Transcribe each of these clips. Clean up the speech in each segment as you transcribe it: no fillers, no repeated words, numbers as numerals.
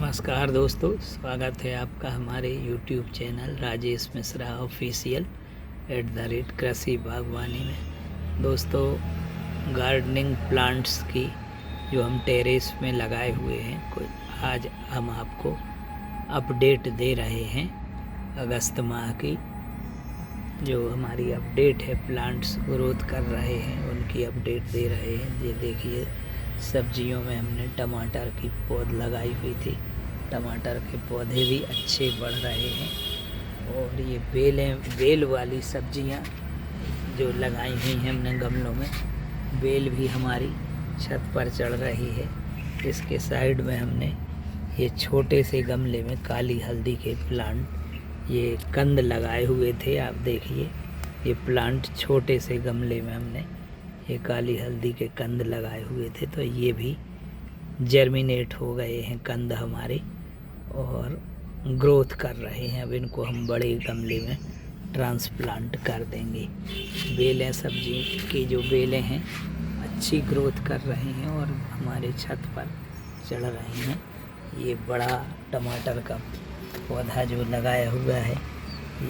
नमस्कार दोस्तों, स्वागत है आपका हमारे YouTube channel Rajesh Mishra official @कृषि बागवानी में। दोस्तों, गार्डनिंग प्लांट्स की जो हम टेरेस में लगाए हुए हैं, आज हम आपको अपडेट दे रहे हैं। अगस्त माह की जो हमारी अपडेट है, प्लांट्स ग्रोथ कर रहे हैं उनकी अपडेट दे रहे हैं। ये देखिए, सब्जियों में हमने टमाटर की पौध लगाई हुई थी। टमाटर के पौधे भी अच्छे बढ़ रहे हैं। और ये बेल वाली सब्जियां जो लगाई हुई हैं हमने गमलों में, बेल भी हमारी छत पर चढ़ रही है। इसके साइड में हमने ये छोटे से गमले में काली हल्दी के प्लांट, ये कंद लगाए हुए थे। आप देखिए, ये प्लांट छोटे से गमले में हमने ये काली हल्दी के कंद लगाए हुए थे, तो ये भी जर्मिनेट हो गए हैं कंद हमारे और ग्रोथ कर रहे हैं। अब इनको हम बड़े गमले में ट्रांसप्लांट कर देंगे। बेलें, सब्जी की जो बेलें हैं, अच्छी ग्रोथ कर रही हैं और हमारे छत पर चढ़ रही हैं। ये बड़ा टमाटर का पौधा जो लगाया हुआ है,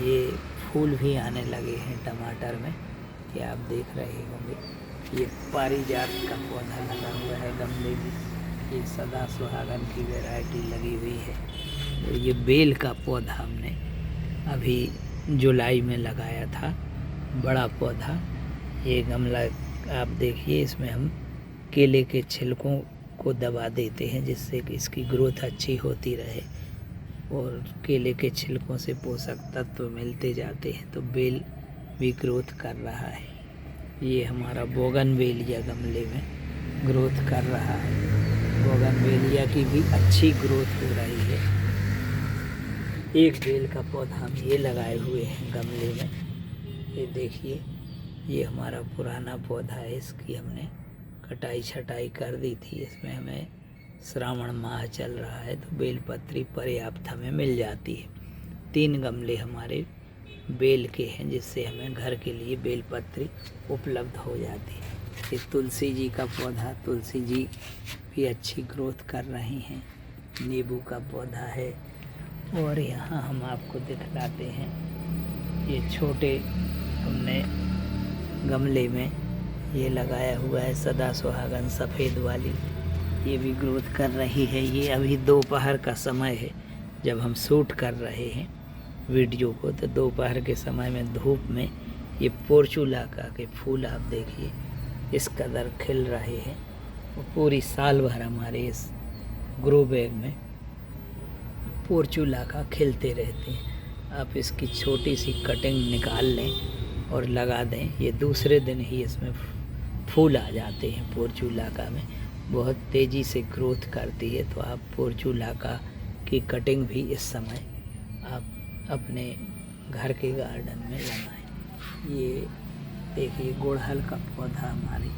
ये फूल भी आने लगे हैं टमाटर में, ये आप देख रहे होंगे। ये पारिजात का पौधा लगा हुआ है गमले में, ये सदा सुहागन की वैरायटी लगी हुई है। और ये बेल का पौधा हमने अभी जुलाई में लगाया था, बड़ा पौधा। ये गमला आप देखिए, इसमें हम केले के छिलकों को दबा देते हैं जिससे कि इसकी ग्रोथ अच्छी होती रहे और केले के छिलकों से पोषक तत्व मिलते जाते हैं, तो बेल भी ग्रोथ कर रहा है। ये हमारा बोगनवेलिया गमले में ग्रोथ कर रहा है। बोगनवेलिया की भी अच्छी ग्रोथ हो रही है। एक बेल का पौधा हम ये लगाए हुए हैं गमले में। ये देखिए, ये हमारा पुराना पौधा है, इसकी हमने कटाई छटाई कर दी थी। इसमें हमें श्रावण माह चल रहा है तो बेलपत्री पर्याप्त हमें मिल जाती है। 3 गमले हमारे बेल के हैं जिससे हमें घर के लिए बेलपत्री उपलब्ध हो जाती है। ये तुलसी जी का पौधा, तुलसी जी भी अच्छी ग्रोथ कर रही हैं। नींबू का पौधा है और यहाँ हम आपको दिखलाते हैं, ये छोटे हमने गमले में ये लगाया हुआ है सदा सुहागन सफ़ेद वाली, ये भी ग्रोथ कर रही है। ये अभी दोपहर का समय है जब हम शूट कर रहे हैं वीडियो को, तो दोपहर के समय में धूप में ये पोर्चुलाका के फूल आप देखिए इस कदर खिल रहे हैं। वो पूरी साल भर हमारे इस ग्रो बैग में पोर्चुलाका खिलते रहते हैं। आप इसकी छोटी सी कटिंग निकाल लें और लगा दें, ये दूसरे दिन ही इसमें फूल आ जाते हैं। पोर्चुलाका में बहुत तेज़ी से ग्रोथ करती है, तो आप पोर्चुलाका की कटिंग भी इस समय आप अपने घर के गार्डन में लगाएं। ये देखिए, गुड़हल का पौधा हमारे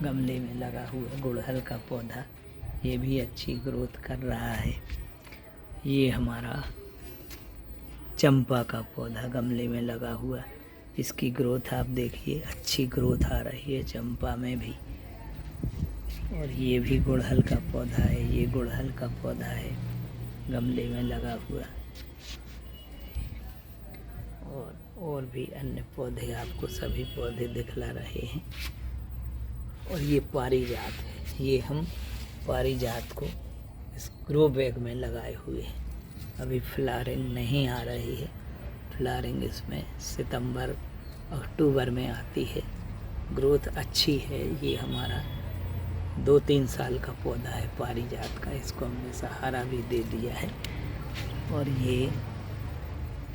गमले में लगा हुआ है। गुड़हल का पौधा ये भी अच्छी ग्रोथ कर रहा है। ये हमारा चंपा का पौधा गमले में लगा हुआ है, इसकी ग्रोथ आप देखिए, अच्छी ग्रोथ आ रही है चंपा में भी। और ये भी गुड़हल का पौधा है, ये गुड़हल का पौधा है गमले में लगा हुआ। और भी अन्य पौधे आपको सभी पौधे दिखला रहे हैं। और ये पारिजात है, ये हम पारिजात को इस ग्रो बैग में लगाए हुए हैं। अभी फ्लावरिंग नहीं आ रही है, फ्लावरिंग इसमें सितंबर अक्टूबर में आती है। ग्रोथ अच्छी है। ये हमारा 2-3 साल का पौधा है पारिजात का, इसको हमने सहारा भी दे दिया है। और ये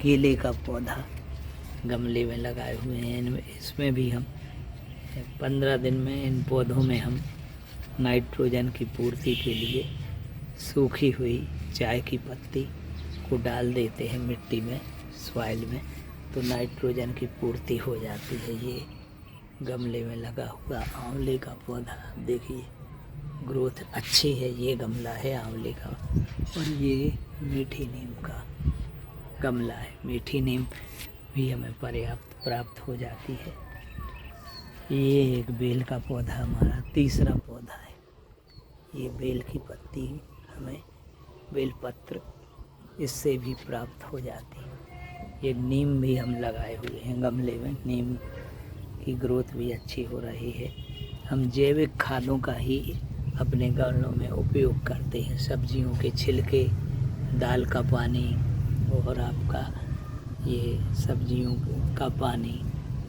केले का पौधा गमले में लगाए हुए हैं। इसमें भी हम 15 दिन में इन पौधों में हम नाइट्रोजन की पूर्ति के लिए सूखी हुई चाय की पत्ती को डाल देते हैं मिट्टी में, सॉइल में, तो नाइट्रोजन की पूर्ति हो जाती है। ये गमले में लगा हुआ आंवले का पौधा देखिए, ग्रोथ अच्छी है। ये गमला है आंवले का। और ये मीठी नीम का गमला है। मीठी नीम भी हमें पर्याप्त प्राप्त हो जाती है। ये एक बेल का पौधा हमारा तीसरा पौधा है। ये बेल की पत्ती हमें बेलपत्र इससे भी प्राप्त हो जाती है। ये नीम भी हम लगाए हुए हैं गमले में, नीम की ग्रोथ भी अच्छी हो रही है। हम जैविक खादों का ही अपने गमलों में उपयोग करते हैं। सब्जियों के छिलके, दाल का पानी और आपका ये सब्जियों का पानी,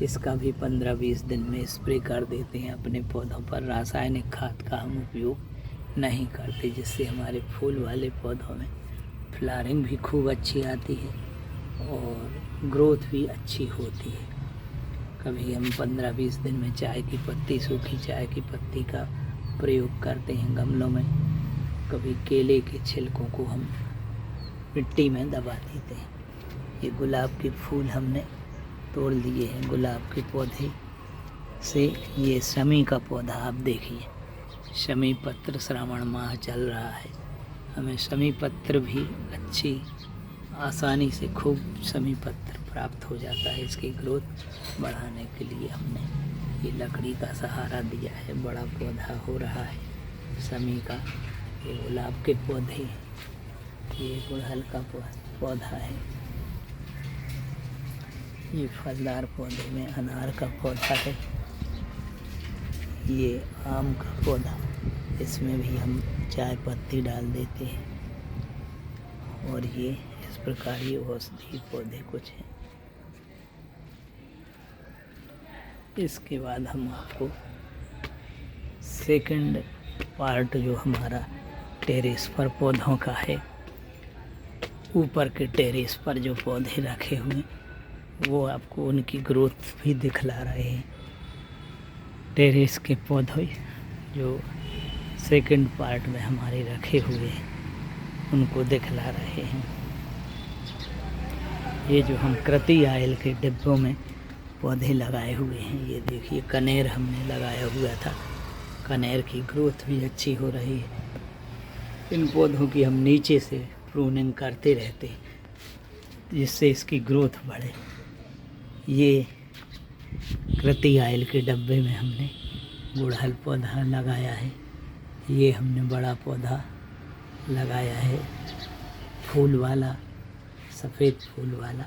इसका भी 15-20 दिन में स्प्रे कर देते हैं अपने पौधों पर। रासायनिक खाद का हम उपयोग नहीं करते, जिससे हमारे फूल वाले पौधों में फ्लावरिंग भी खूब अच्छी आती है और ग्रोथ भी अच्छी होती है। कभी हम 15-20 दिन में चाय की पत्ती, सूखी चाय की पत्ती का प्रयोग करते हैं गमलों में। कभी केले के छिलकों को हम मिट्टी में दबा देते हैं। ये गुलाब के फूल हमने तोड़ लिए हैं गुलाब के पौधे से। ये शमी का पौधा आप देखिए, शमी पत्र, श्रावण माह चल रहा है, हमें शमी पत्र भी अच्छी आसानी से खूब शमी पत्र प्राप्त हो जाता है। इसकी ग्रोथ बढ़ाने के लिए हमने ये लकड़ी का सहारा दिया है। बड़ा पौधा हो रहा है शमी का। ये गुलाब के पौधे, ये गुड़हल का पौधा है, ये फलदार पौधे में अनार का पौधा है, ये आम का पौधा, इसमें भी हम चाय पत्ती डाल देते हैं। और ये इस प्रकार ये औषधीय पौधे कुछ हैं। इसके बाद हम आपको सेकंड पार्ट जो हमारा टेरेस पर पौधों का है, ऊपर के टेरेस पर जो पौधे रखे हुए वो आपको उनकी ग्रोथ भी दिखला रहे हैं। टेरेस के पौधे जो सेकंड पार्ट में हमारे रखे हुए हैं उनको दिखला रहे हैं। ये जो हम कृति आयल के डिब्बों में पौधे लगाए हुए हैं, ये देखिए कनेर हमने लगाया हुआ था। कनेर की ग्रोथ भी अच्छी हो रही है। इन पौधों की हम नीचे से प्रूनिंग करते रहते हैं जिससे इसकी ग्रोथ बढ़े। ये कृति आयल के डब्बे में हमने गुड़हल पौधा लगाया है। ये हमने बड़ा पौधा लगाया है फूल वाला, सफ़ेद फूल वाला।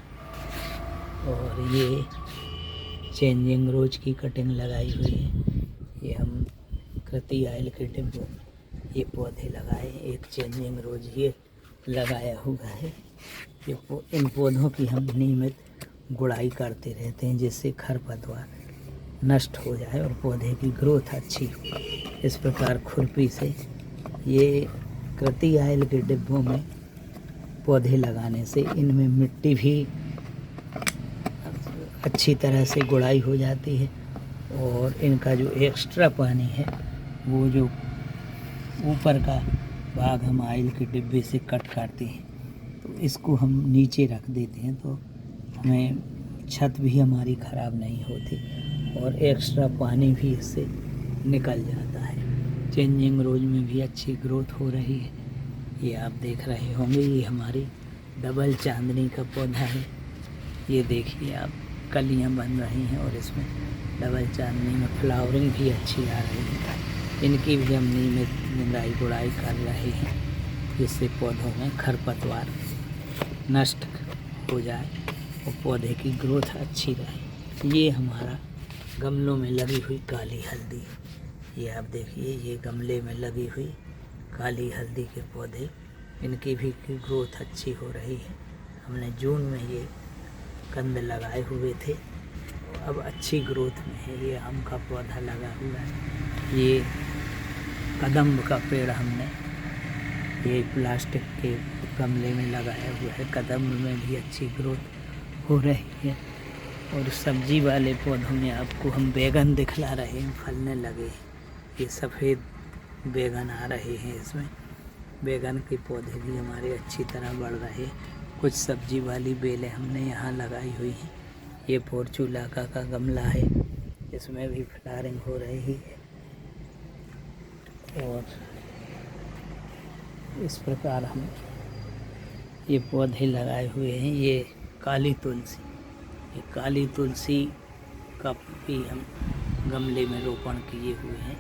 और ये चेंजिंग रोज की कटिंग लगाई हुई है। ये हम कृति आयल के डिब्बों में ये पौधे लगाए। एक चेंजिंग रोज ये लगाया हुआ है। ये इन पौधों की हम नियमित गुड़ाई करते रहते हैं जिससे खरपतवार नष्ट हो जाए और पौधे की ग्रोथ अच्छी हो। इस प्रकार खुरपी से ये कृति आयल के डिब्बों में पौधे लगाने से इनमें मिट्टी भी अच्छी तरह से गुड़ाई हो जाती है और इनका जो एक्स्ट्रा पानी है वो जो ऊपर का भाग हम आयल के डिब्बे से कट करते हैं तो इसको हम नीचे रख देते हैं, तो हमें छत भी हमारी ख़राब नहीं होती और एक्स्ट्रा पानी भी इससे निकल जाता है। चेंजिंग रोज में भी अच्छी ग्रोथ हो रही है। ये आप देख रहे होंगे, ये हमारी डबल चांदनी का पौधा है। ये देखिए आप, कलियां बन रही हैं और इसमें डबल चांदनी में फ्लावरिंग भी अच्छी आ रही है। इनकी भी हम नियमित निंदाई गुड़ाई कर रहे हैं जिससे पौधों में खरपतवार नष्ट हो जाए और पौधे की ग्रोथ अच्छी रहे। ये हमारा गमलों में लगी हुई काली हल्दी है। ये आप देखिए, ये गमले में लगी हुई काली हल्दी के पौधे, इनकी भी ग्रोथ अच्छी हो रही है। हमने जून में ये कंद लगाए हुए थे, अब अच्छी ग्रोथ में है। ये आम का पौधा लगा हुआ है। ये कदम्ब का पेड़ हमने ये प्लास्टिक के गमले में लगाया हुआ है। कदम्ब में भी अच्छी ग्रोथ हो रही है। और सब्जी वाले पौधों में आपको हम बैगन दिखला रहे हैं, फलने लगे। ये सफ़ेद बैगन आ रहे हैं, इसमें बैगन के पौधे भी हमारे अच्छी तरह बढ़ रहे हैं। कुछ सब्जी वाली बेलें हमने यहाँ लगाई हुई हैं। ये पोर्चुलाका का गमला है, इसमें भी फ्लावरिंग हो रही है। और इस प्रकार हम ये पौधे लगाए हुए हैं। ये काली तुलसी, ये काली तुलसी का भी हम गमले में रोपण किए हुए हैं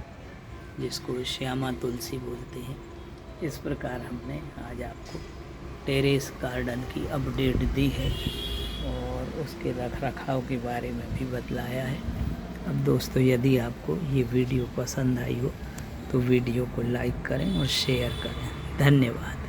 जिसको श्यामा तुलसी बोलते हैं। इस प्रकार हमने आज आपको टेरेस गार्डन की अपडेट दी है और उसके रखरखाव के बारे में भी बतलाया है। अब दोस्तों, यदि आपको ये वीडियो पसंद आई हो तो वीडियो को लाइक करें और शेयर करें। धन्यवाद।